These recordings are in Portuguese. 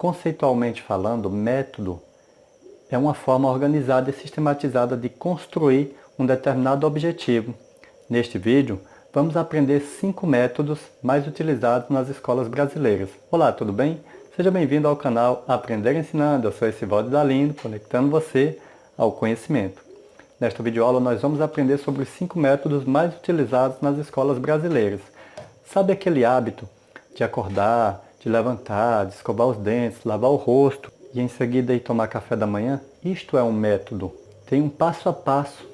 Conceitualmente falando, método é uma forma organizada e sistematizada de construir um determinado objetivo. Neste vídeo, vamos aprender 5 métodos mais utilizados nas escolas brasileiras. Olá, tudo bem? Seja bem-vindo ao canal Aprender Ensinando. Eu sou Esivaldo Dalindo, conectando você ao conhecimento. Nesta videoaula nós vamos aprender sobre os 5 métodos mais utilizados nas escolas brasileiras. Sabe aquele hábito de acordar, de levantar, de escovar os dentes, lavar o rosto e em seguida ir tomar café da manhã? Isto é um método. Tem um passo a passo.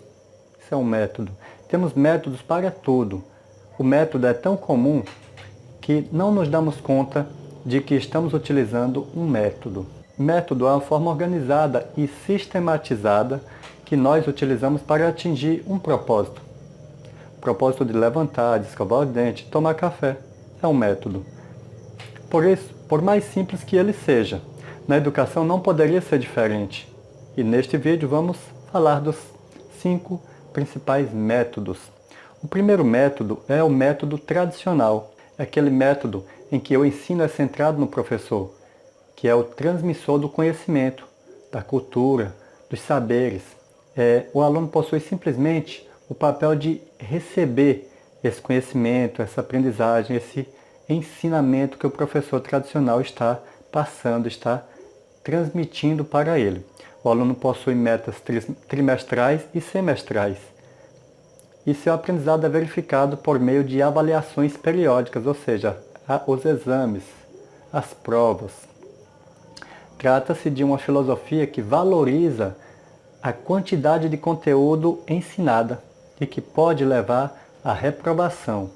Isso é um método. Temos métodos para tudo. O método é tão comum que não nos damos conta de que estamos utilizando um método. Método é uma forma organizada e sistematizada que nós utilizamos para atingir um propósito. O propósito de levantar, de escovar os dentes, tomar café. É um método. Por isso, por mais simples que ele seja, na educação não poderia ser diferente. E neste vídeo vamos falar dos 5 principais métodos. O primeiro método é o método tradicional. É aquele método em que o ensino é centrado no professor, que é o transmissor do conhecimento, da cultura, dos saberes. O aluno possui simplesmente o papel de receber esse conhecimento, essa aprendizagem, esse ensinamento que o professor tradicional está passando, está transmitindo para ele. O aluno possui metas trimestrais e semestrais. E seu aprendizado é verificado por meio de avaliações periódicas, ou seja, os exames, as provas. Trata-se de uma filosofia que valoriza a quantidade de conteúdo ensinada e que pode levar à reprovação,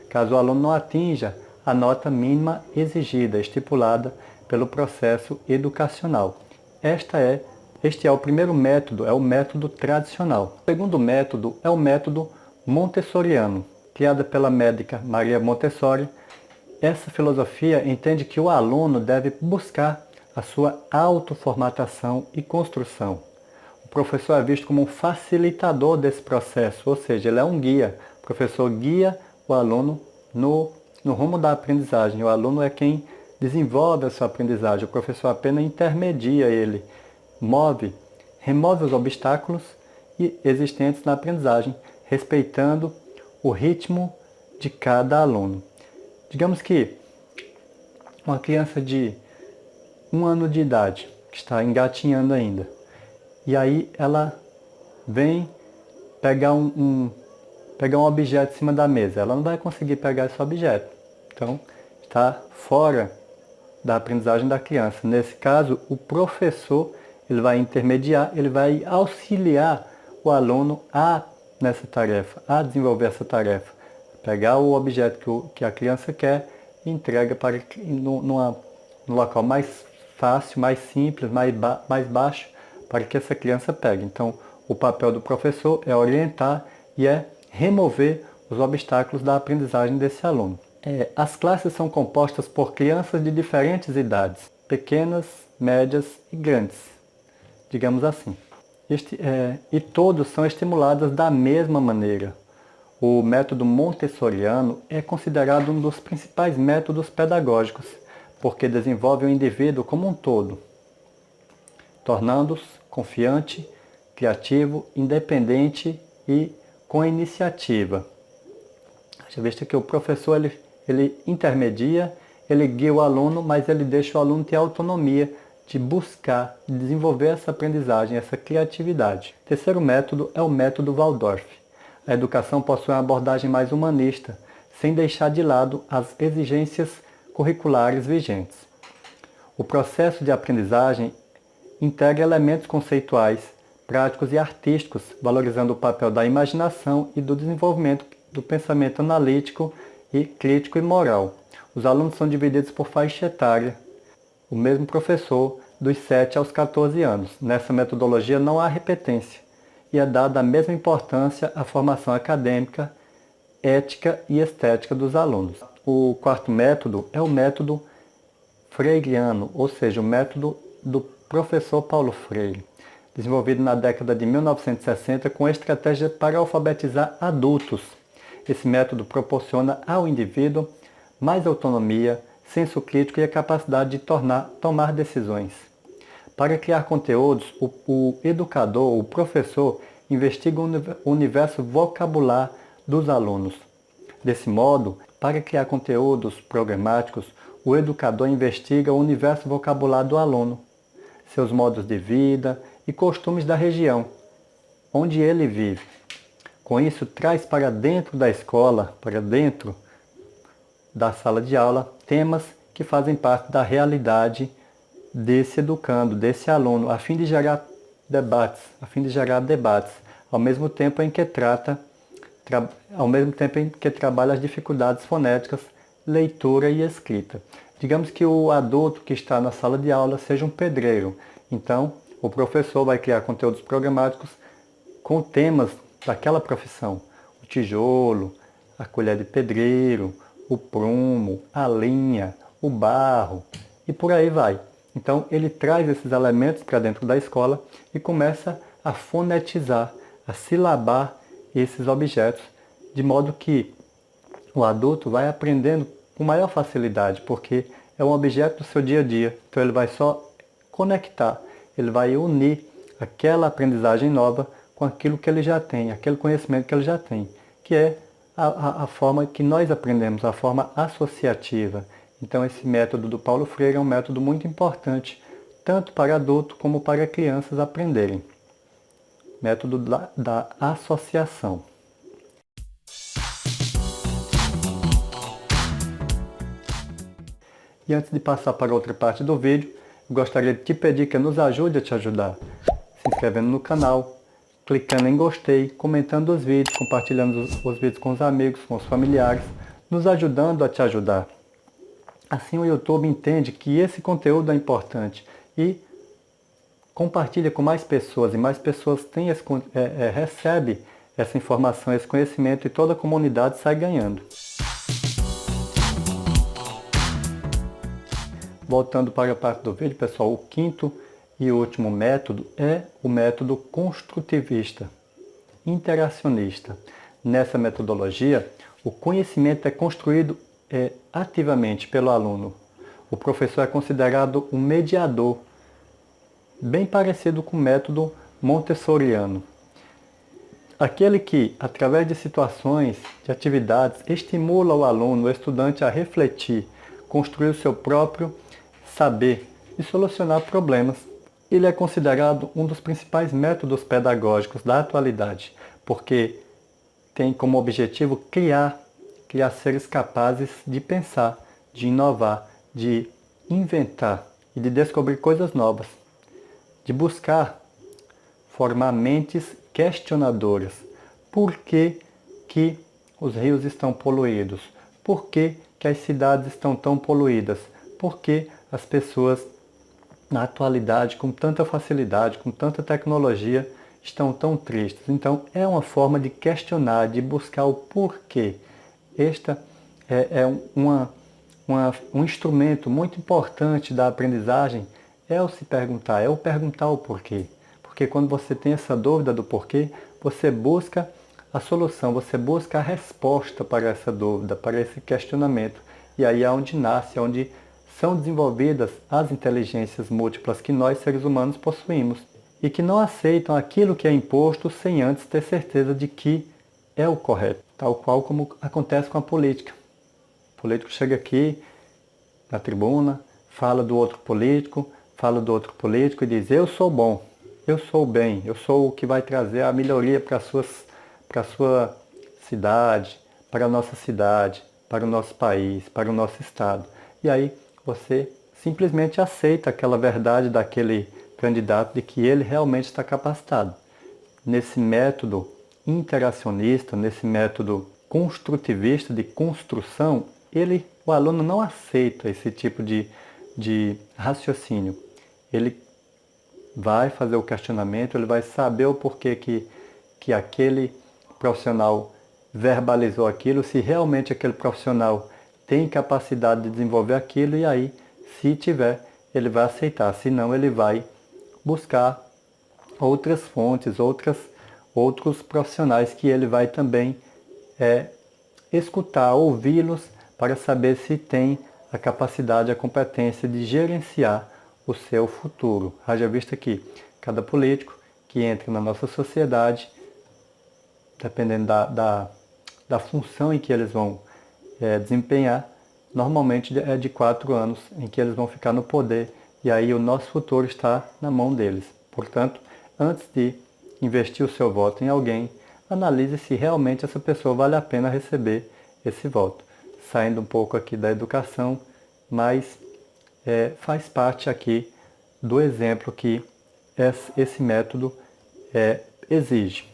caso o aluno não atinja a nota mínima exigida, estipulada pelo processo educacional. Este é o primeiro método, é o método tradicional. O segundo método é o método montessoriano, criada pela médica Maria Montessori. Essa filosofia entende que o aluno deve buscar a sua autoformatação e construção. O professor é visto como um facilitador desse processo, ou seja, ele é um guia. O professor guia o aluno no rumo da aprendizagem. O aluno é quem desenvolve a sua aprendizagem. O professor apenas intermedia ele, remove os obstáculos existentes na aprendizagem, respeitando o ritmo de cada aluno. Digamos que uma criança de 1 ano de idade, que está engatinhando ainda, e aí ela vem pegar um objeto em cima da mesa. Ela não vai conseguir pegar esse objeto. Então, está fora da aprendizagem da criança. Nesse caso, o professor ele vai intermediar, ele vai auxiliar o aluno nessa tarefa, a desenvolver essa tarefa. Pegar o objeto que a criança quer e entrega no local mais fácil, mais simples, mais baixo, para que essa criança pegue. Então, o papel do professor é orientar e remover os obstáculos da aprendizagem desse aluno. As classes são compostas por crianças de diferentes idades, pequenas, médias e grandes, digamos assim. E todos são estimulados da mesma maneira. O método montessoriano é considerado um dos principais métodos pedagógicos, porque desenvolve o indivíduo como um todo, tornando-os confiante, criativo, independente e com iniciativa. Já visto que o professor ele intermedia, ele guia o aluno, mas ele deixa o aluno ter autonomia de buscar, de desenvolver essa aprendizagem, essa criatividade. O terceiro método é o método Waldorf. A educação possui uma abordagem mais humanista, sem deixar de lado as exigências curriculares vigentes. O processo de aprendizagem integra elementos conceituais, práticos e artísticos, valorizando o papel da imaginação e do desenvolvimento do pensamento analítico e crítico e moral. Os alunos são divididos por faixa etária, o mesmo professor dos 7 aos 14 anos. Nessa metodologia não há repetência e é dada a mesma importância à formação acadêmica, ética e estética dos alunos. O quarto método é o método freiriano, ou seja, o método do professor Paulo Freire, desenvolvido na década de 1960 com estratégia para alfabetizar adultos. Esse método proporciona ao indivíduo mais autonomia, senso crítico e a capacidade de tomar decisões. Para criar conteúdos, o educador, o professor, investiga o universo vocabular dos alunos. Desse modo, para criar conteúdos programáticos, o educador investiga o universo vocabular do aluno, seus modos de vida e costumes da região onde ele vive. Com isso, traz para dentro da escola, para dentro da sala de aula, temas que fazem parte da realidade desse educando, desse aluno, a fim de gerar debates, ao mesmo tempo em que trabalha as dificuldades fonéticas, leitura e escrita. Digamos que o adulto que está na sala de aula seja um pedreiro. Então, o professor vai criar conteúdos programáticos com temas daquela profissão. O tijolo, a colher de pedreiro, o prumo, a linha, o barro e por aí vai. Então, ele traz esses elementos para dentro da escola e começa a fonetizar, a silabar esses objetos, de modo que o adulto vai aprendendo com maior facilidade, porque é um objeto do seu dia a dia. Então ele vai só conectar, ele vai unir aquela aprendizagem nova com aquilo que ele já tem, aquele conhecimento que ele já tem, que é a forma que nós aprendemos, a forma associativa. Então esse método do Paulo Freire é um método muito importante, tanto para adultos como para crianças aprenderem. Método da associação. E antes de passar para outra parte do vídeo, eu gostaria de te pedir que nos ajude a te ajudar, se inscrevendo no canal, clicando em gostei, comentando os vídeos, compartilhando os vídeos com os amigos, com os familiares, nos ajudando a te ajudar. Assim o YouTube entende que esse conteúdo é importante e compartilha com mais pessoas, e mais pessoas recebem essa informação, esse conhecimento, e toda a comunidade sai ganhando. Voltando para a parte do vídeo, pessoal, o quinto e último método é o método construtivista, interacionista. Nessa metodologia, o conhecimento é construído ativamente pelo aluno. O professor é considerado um mediador, bem parecido com o método montessoriano. Aquele que, através de situações, de atividades, estimula o aluno, o estudante, a refletir, construir o seu próprio saber e solucionar problemas. Ele é considerado um dos principais métodos pedagógicos da atualidade, porque tem como objetivo criar seres capazes de pensar, de inovar, de inventar e de descobrir coisas novas, de buscar formar mentes questionadoras. Por que que os rios estão poluídos? Por que que as cidades estão tão poluídas? Por que as pessoas, na atualidade, com tanta facilidade, com tanta tecnologia, estão tão tristes? Então, é uma forma de questionar, de buscar o porquê. Esta é um instrumento muito importante da aprendizagem, é o se perguntar, é o perguntar o porquê. Porque quando você tem essa dúvida do porquê, você busca a solução, você busca a resposta para essa dúvida, para esse questionamento. E aí é onde nasce, é onde são desenvolvidas as inteligências múltiplas que nós, seres humanos, possuímos e que não aceitam aquilo que é imposto sem antes ter certeza de que é o correto, tal qual como acontece com a política. O político chega aqui na tribuna, fala do outro político e diz: eu sou bom, eu sou o bem, eu sou o que vai trazer a melhoria para a sua cidade, para a nossa cidade, para o nosso país, para o nosso estado. E aí você simplesmente aceita aquela verdade daquele candidato de que ele realmente está capacitado. Nesse método interacionista, nesse método construtivista de construção, o aluno não aceita esse tipo de raciocínio. Ele vai fazer o questionamento, ele vai saber o porquê que aquele profissional verbalizou aquilo, se realmente aquele profissional tem capacidade de desenvolver aquilo, e aí, se tiver, ele vai aceitar. Se não, ele vai buscar outras fontes, outros profissionais que ele vai também escutar, ouvi-los, para saber se tem a capacidade, a competência de gerenciar o seu futuro. Haja vista que cada político que entra na nossa sociedade, dependendo da função em que eles vão desempenhar, normalmente é de 4 anos em que eles vão ficar no poder, e aí o nosso futuro está na mão deles. Portanto, antes de investir o seu voto em alguém, analise se realmente essa pessoa vale a pena receber esse voto. Saindo um pouco aqui da educação, mas faz parte aqui do exemplo que esse método exige.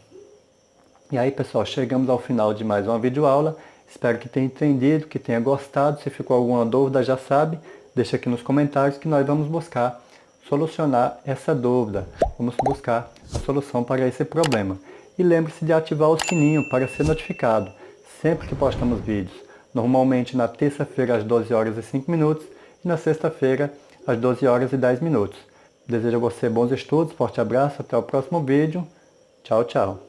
E aí, pessoal, chegamos ao final de mais uma videoaula. Espero que tenha entendido, que tenha gostado. Se ficou alguma dúvida, já sabe, deixa aqui nos comentários que nós vamos buscar solucionar essa dúvida. Vamos buscar a solução para esse problema. E lembre-se de ativar o sininho para ser notificado sempre que postamos vídeos. Normalmente na terça-feira às 12 horas e 5 minutos e na sexta-feira às 12 horas e 10 minutos. Desejo a você bons estudos, forte abraço, até o próximo vídeo. Tchau, tchau.